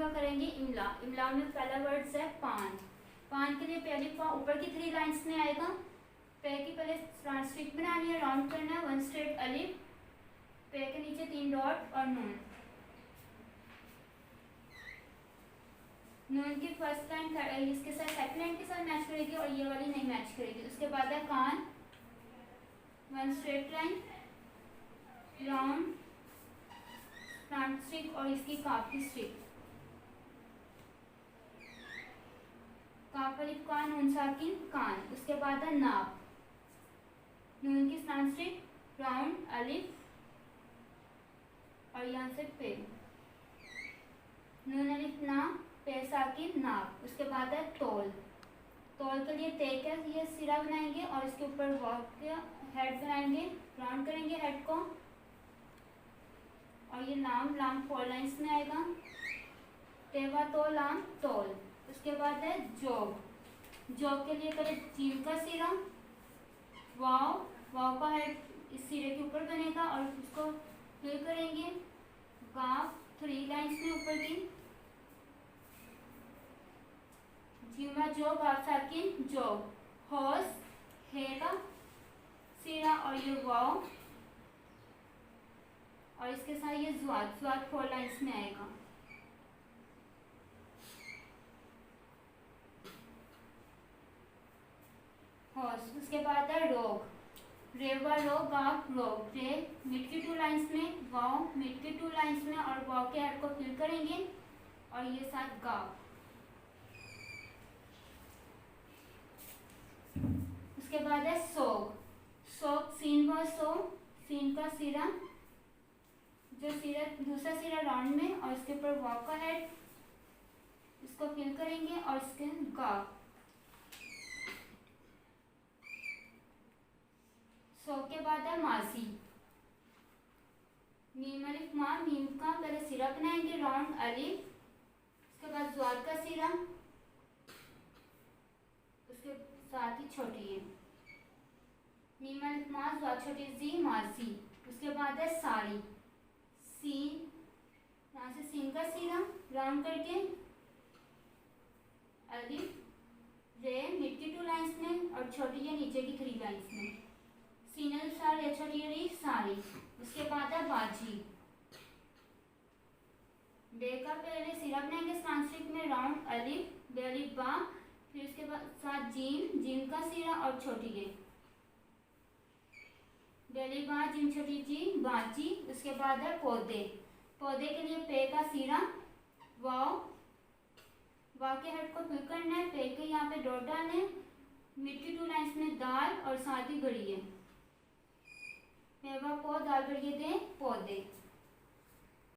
का करेंगे इमला। इमला में पहला वर्ड है पान। पान के लिए पहले ऊपर की 3 लाइंस में आएगा। पे की पहले स्ट्रिक बनानी है, राउंड करना है, 1 स्ट्रेट अलिफ, पे के नीचे 3 डॉट और नून। नून की फर्स्ट लाइन इसके साथ सेकंड लाइन के साथ मैच करेगी और ये वाली नहीं मैच करेगी। उसके बाद है कान, 1 स्ट्रेट लाइन, राउंड, फ्रंट स्ट्रिक और इसकी काफ की स्ट्रिक। काफ अलिफ कान नून साकिन कान। उसके बाद है नाप, नून की फ्रंट स्ट्रिक, राउंड अलिफ और यहाँ से पे, नून अलिफ ना, पे साकिन नाप। उसके बाद है तोल। तोल के लिए ते का ये सिरा बनाएंगे और इसके ऊपर वाव का हेड बनाएंगे, राउंड करेंगे हेड को और ये लाम, लाम 4 लाइंस में आएगा। तेवा तो लाम तोल। उसके बाद है जोग। जोग के लिए करें जीव का सिरा, वाव, वाव का हेड इस सिरे के ऊपर बनेगा और उसको फिल करेंगे गाफ 3 लाइंस में ऊपर की। जीवा जोग, गाफ साकिन जोग, होस हे का सिरा और ये वाव और इसके साथ ये ज्वाद, ज्वाद 4 लाइंस में आएगा। होस। उसके बाद है रोग। रेवा रोग, गाफ रोग। रे मिड की 2 लाइंस में, वाव मिड की 2 लाइंस में और वाव के हेड को फिल करेंगे और ये साथ गाफ। उसके बाद है सोग। सोग सीन व सो, सीन का सिरा, जो सिरा दूसरा सिरा राउंड में और इसके ऊपर वाव का हेड, इसको फिल करेंगे और इसके गाफ। सो के बाद है माजी। मीम अलिफ मा, मीम का पहले सिरा बनाएंगे राउंड अलिफ, उसके बाद ज्वाद का सिरा, उसके साथ ही छोटी है मीम अलिफ मा, ज्वाद छोटी जी, माजी। उसके बाद है साड़ी। सीन, यहाँ से सीन का सिरा राउंड करके अलिफ, रे मिड की 2 लाइंस में और छोटी है नीचे की 3 लाइंस में। सीनल साड़ी, छोटी री साड़ी। उसके बाद है बाजी। बे का पहले सिरा बनाएंगे सांस्कृत में राउंड अलिफ, बे अलिफ बा, फिर उसके बाद साथ जीम, जीम का सिरा और छोटी है बे अलिफ बा, जीम छोटी जी, बाजी। उसके बाद है पौधे। पौधे के लिए पे का सिरा, वाव, वाव के हेड को फिल करना है, पे के यहाँ पे डॉट डालने, मिड की 2 लाइंस में दाल और साथ ही बड़ी है, पेवा पौ, दाल बड़ी दे पौधे।